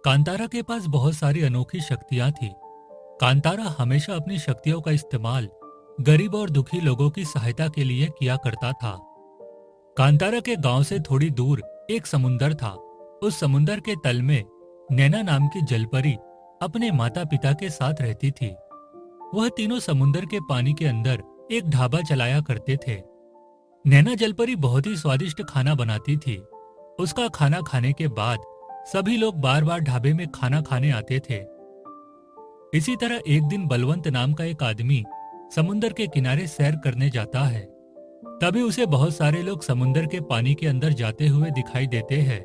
कांतारा के पास बहुत सारी अनोखी शक्तियां थी। कांतारा हमेशा अपनी शक्तियों का इस्तेमाल गरीब और दुखी लोगों की सहायता के लिए किया करता था। कांतारा के गांव से थोड़ी दूर एक समुंदर था। उस समुंदर के तल में नैना नाम की जलपरी अपने माता पिता के साथ रहती थी। वह तीनों समुंदर के पानी के अंदर एक ढाबा चलाया करते थे। नैना जलपरी बहुत ही स्वादिष्ट खाना बनाती थी। उसका खाना खाने के बाद सभी लोग बार बार ढाबे में खाना खाने आते थे। इसी तरह एक दिन बलवंत नाम का एक आदमी समुंदर के किनारे सैर करने जाता है। तभी उसे बहुत सारे लोग समुंदर के पानी के अंदर जाते हुए दिखाई देते हैं।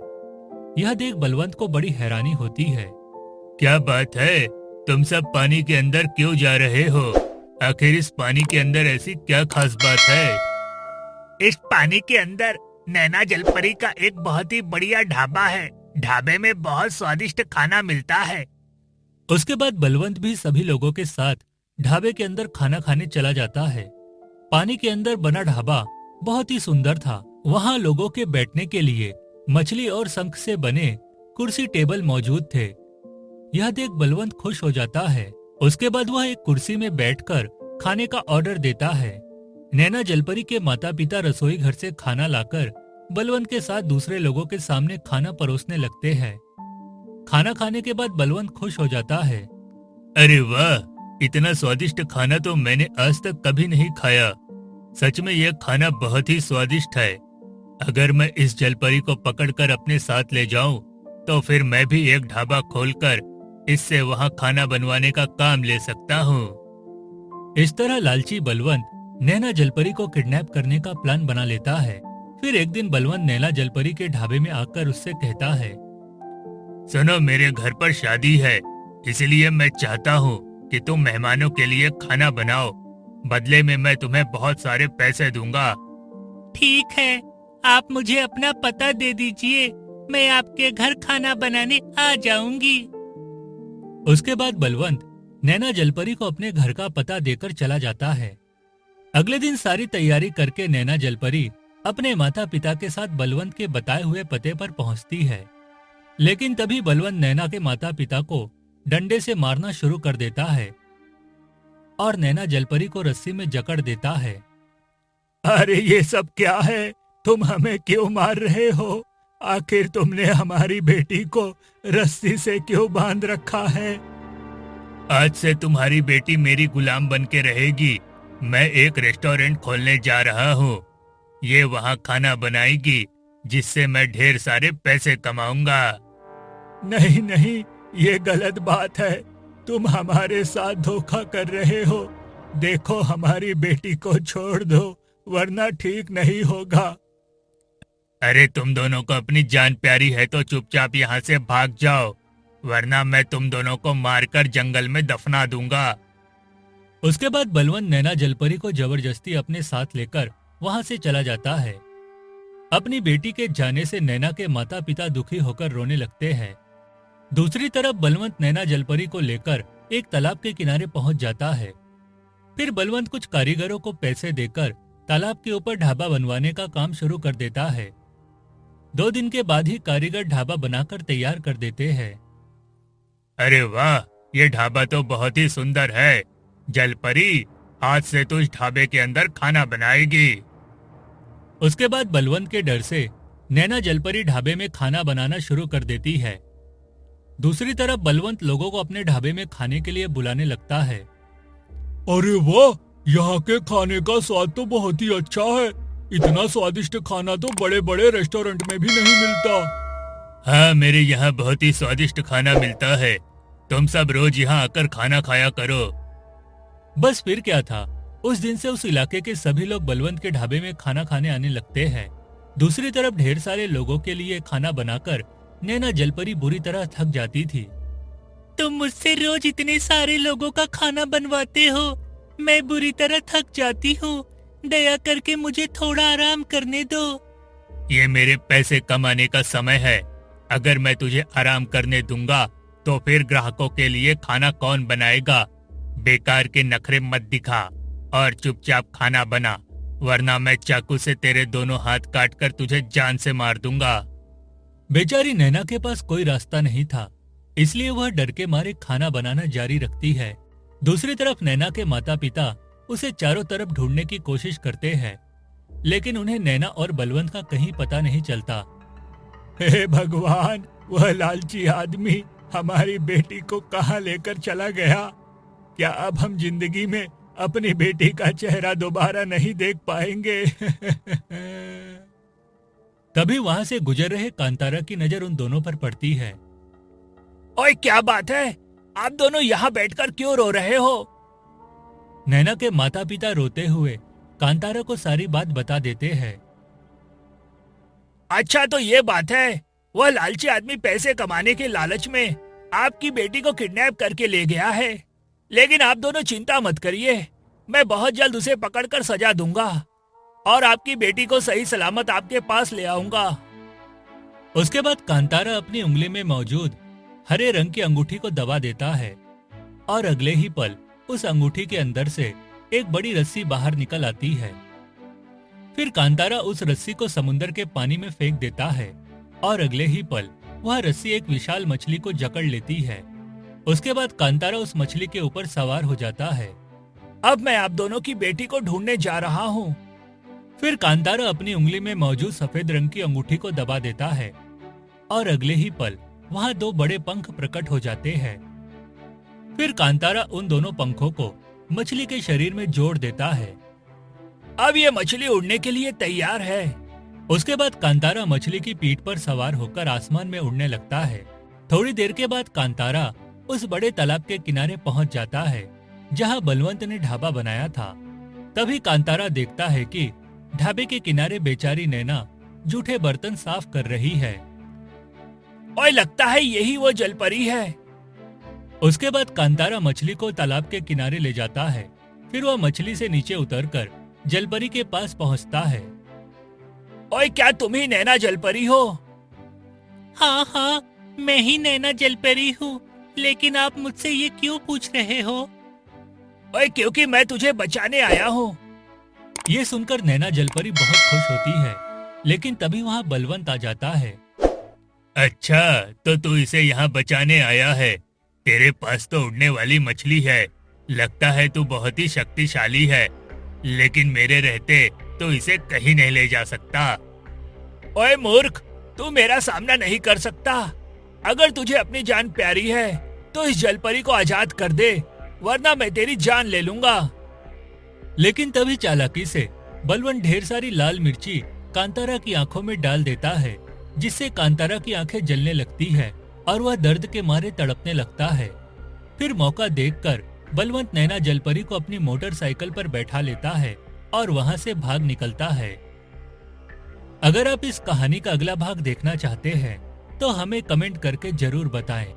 यह देख बलवंत को बड़ी हैरानी होती है। क्या बात है, तुम सब पानी के अंदर क्यों जा रहे हो? आखिर इस पानी के अंदर ऐसी क्या खास बात है? इस पानी के अंदर नैना जलपरी का एक बहुत ही बढ़िया ढाबा है। ढाबे में बहुत स्वादिष्ट खाना मिलता है। उसके बाद बलवंत भी सभी लोगों के साथ ढाबे के अंदर खाना खाने चला जाता है। पानी के अंदर बना ढाबा बहुत ही सुंदर था। वहाँ लोगों के बैठने के लिए मछली और शंख से बने कुर्सी टेबल मौजूद थे। यह देख बलवंत खुश हो जाता है। उसके बाद वह एक कुर्सी में बैठकर खाने का ऑर्डर देता है। नैना जलपरी के माता पिता रसोई घर से खाना लाकर बलवंत के साथ दूसरे लोगों के सामने खाना परोसने लगते हैं। खाना खाने के बाद बलवंत खुश हो जाता है। अरे वाह, इतना स्वादिष्ट खाना तो मैंने आज तक कभी नहीं खाया। सच में यह खाना बहुत ही स्वादिष्ट है। अगर मैं इस जलपरी को पकड़कर अपने साथ ले जाऊं, तो फिर मैं भी एक ढाबा खोलकर इससे वहां खाना बनवाने का काम ले सकता हूँ। इस तरह लालची बलवंत नैना जलपरी को किडनैप करने का प्लान बना लेता है। फिर एक दिन बलवंत नैना जलपरी के ढाबे में आकर उससे कहता है, सुनो, मेरे घर पर शादी है, इसलिए मैं चाहता हूँ कि तुम मेहमानों के लिए खाना बनाओ। बदले में मैं तुम्हें बहुत सारे पैसे दूंगा। ठीक है, आप मुझे अपना पता दे दीजिए, मैं आपके घर खाना बनाने आ जाऊंगी। उसके बाद बलवंत नैना जलपरी को अपने घर का पता देकर चला जाता है। अगले दिन सारी तैयारी करके नैना जलपरी अपने माता पिता के साथ बलवंत के बताए हुए पते पर पहुंचती है। लेकिन तभी बलवंत नैना के माता पिता को डंडे से मारना शुरू कर देता है और नैना जलपरी को रस्सी में जकड़ देता है। अरे ये सब क्या है? तुम हमें क्यों मार रहे हो? आखिर तुमने हमारी बेटी को रस्सी से क्यों बांध रखा है? आज से तुम्हारी बेटी मेरी गुलाम बन के रहेगी। मैं एक रेस्टोरेंट खोलने जा रहा हूँ। ये वहाँ खाना बनाएगी, जिससे मैं ढेर सारे पैसे कमाऊंगा। नहीं नहीं, ये गलत बात है। तुम हमारे साथ धोखा कर रहे हो। देखो, हमारी बेटी को छोड़ दो, वरना ठीक नहीं होगा। अरे तुम दोनों को अपनी जान प्यारी है तो चुपचाप यहाँ से भाग जाओ, वरना मैं तुम दोनों को मारकर जंगल में दफना दूंगा। उसके बाद बलवंत नैना जलपरी को जबरदस्ती अपने साथ लेकर वहां से चला जाता है। अपनी बेटी के जाने से नैना के माता पिता दुखी होकर रोने लगते हैं। दूसरी तरफ बलवंत नैना जलपरी को लेकर एक तालाब के किनारे पहुंच जाता है। फिर बलवंत कुछ कारीगरों को पैसे देकर तालाब के ऊपर ढाबा बनवाने का काम शुरू कर देता है। 2 दिन के बाद ही कारीगर ढाबा बनाकर तैयार कर देते हैं। अरे वाह, ये ढाबा तो बहुत ही सुंदर है। जलपरी, आज से तू इस ढाबे के अंदर खाना बनाएगी। उसके बाद बलवंत के डर से नैना जलपरी ढाबे में खाना बनाना शुरू कर देती है। दूसरी तरफ बलवंत लोगों को अपने ढाबे में खाने के लिए बुलाने लगता है। अरे वाह, यहाँ के खाने का स्वाद तो बहुत ही अच्छा है। इतना स्वादिष्ट खाना तो बड़े बड़े रेस्टोरेंट में भी नहीं मिलता। हाँ, मेरे यहाँ बहुत ही स्वादिष्ट खाना मिलता है। तुम सब रोज यहाँ आकर खाना खाया करो। बस फिर क्या था, उस दिन से उस इलाके के सभी लोग बलवंत के ढाबे में खाना खाने आने लगते हैं। दूसरी तरफ ढेर सारे लोगों के लिए खाना बनाकर नैना जलपरी बुरी तरह थक जाती थी। तुम मुझसे रोज इतने सारे लोगों का खाना बनवाते हो, मैं बुरी तरह थक जाती हूँ। दया करके मुझे थोड़ा आराम करने दो। ये मेरे पैसे कमाने का समय है। अगर मैं तुझे आराम करने दूंगा, तो फिर ग्राहकों के लिए खाना कौन बनाएगा? बेकार के नखरे मत दिखा और चुपचाप खाना बना, वरना मैं चाकू से तेरे दोनों हाथ काटकर तुझे जान से मार दूंगा। बेचारी नैना के पास कोई रास्ता नहीं था, इसलिए वह डर के मारे खाना बनाना जारी रखती है। दूसरी तरफ नैना के माता पिता उसे चारों तरफ ढूंढने की कोशिश करते हैं, लेकिन उन्हें नैना और बलवंत का कहीं पता नहीं चलता। हे भगवान, वह लालची आदमी हमारी बेटी को कहाँ लेकर चला गया? क्या अब हम जिंदगी में अपनी बेटी का चेहरा दोबारा नहीं देख पाएंगे? तभी वहां से गुजर रहे कांतारा की नजर उन दोनों पर पड़ती है। ओए, क्या बात है? आप दोनों यहाँ बैठकर क्यों रो रहे हो? नैना के माता पिता रोते हुए कांतारा को सारी बात बता देते हैं। अच्छा, तो ये बात है, वह लालची आदमी पैसे कमाने के लालच में आपकी बेटी को किडनैप करके ले गया है। लेकिन आप दोनों चिंता मत करिए, मैं बहुत जल्द उसे पकड़कर सजा दूंगा और आपकी बेटी को सही सलामत आपके पास ले आऊंगा। उसके बाद कांतारा अपनी उंगली में मौजूद हरे रंग की अंगूठी को दबा देता है और अगले ही पल उस अंगूठी के अंदर से एक बड़ी रस्सी बाहर निकल आती है। फिर कांतारा उस रस्सी को समुद्र के पानी में फेंक देता है और अगले ही पल वह रस्सी एक विशाल मछली को जकड़ लेती है। उसके बाद कांतारा उस मछली के ऊपर सवार हो जाता है। अब मैं आप दोनों की बेटी को ढूंढने जा रहा हूँ। फिर कांतारा अपनी उंगली में मौजूद सफेद रंग की अंगूठी को दबा देता है और अगले ही पल वहां दो बड़े पंख प्रकट हो जाते हैं। फिर कांतारा उन दोनों पंखों को मछली के शरीर में जोड़ देता है। अब ये मछली उड़ने के लिए तैयार है। उसके बाद कांतारा मछली की पीठ पर सवार होकर आसमान में उड़ने लगता है। थोड़ी देर के बाद कांतारा उस बड़े तालाब के किनारे पहुंच जाता है जहां बलवंत ने ढाबा बनाया था। तभी कांतारा देखता है कि ढाबे के किनारे बेचारी नैना जूठे बर्तन साफ कर रही है। ओए, लगता है यही वो जलपरी है। उसके बाद कांतारा मछली को तालाब के किनारे ले जाता है। फिर वह मछली से नीचे उतरकर जलपरी के पास पहुंचता है। ओए, क्या तुम ही नैना जलपरी हो? हाँ हाँ, मैं ही नैना जलपरी हूँ, लेकिन आप मुझसे ये क्यों पूछ रहे हो? ओए, क्योंकि मैं तुझे बचाने आया हूँ। ये सुनकर नैना जलपरी बहुत खुश होती है, लेकिन तभी वहाँ बलवंत आ जाता है। अच्छा, तो तू इसे यहाँ बचाने आया है। तेरे पास तो उड़ने वाली मछली है, लगता है तू बहुत ही शक्तिशाली है, लेकिन मेरे रहते तो इसे कहीं नहीं ले जा सकता। ओए मूर्ख, तू मेरा सामना नहीं कर सकता। अगर तुझे अपनी जान प्यारी है तो इस जलपरी को आजाद कर दे, वरना मैं तेरी जान ले लूंगा। लेकिन तभी चालाकी से बलवंत ढेर सारी लाल मिर्ची कांतारा की आंखों में डाल देता है, जिससे कांतारा की आंखें जलने लगती है और वह दर्द के मारे तड़पने लगता है। फिर मौका देखकर बलवंत नैना जलपरी को अपनी मोटरसाइकिल पर बैठा लेता है और वहां से भाग निकलता है। अगर आप इस कहानी का अगला भाग देखना चाहते हैं तो हमें कमेंट करके जरूर बताएं।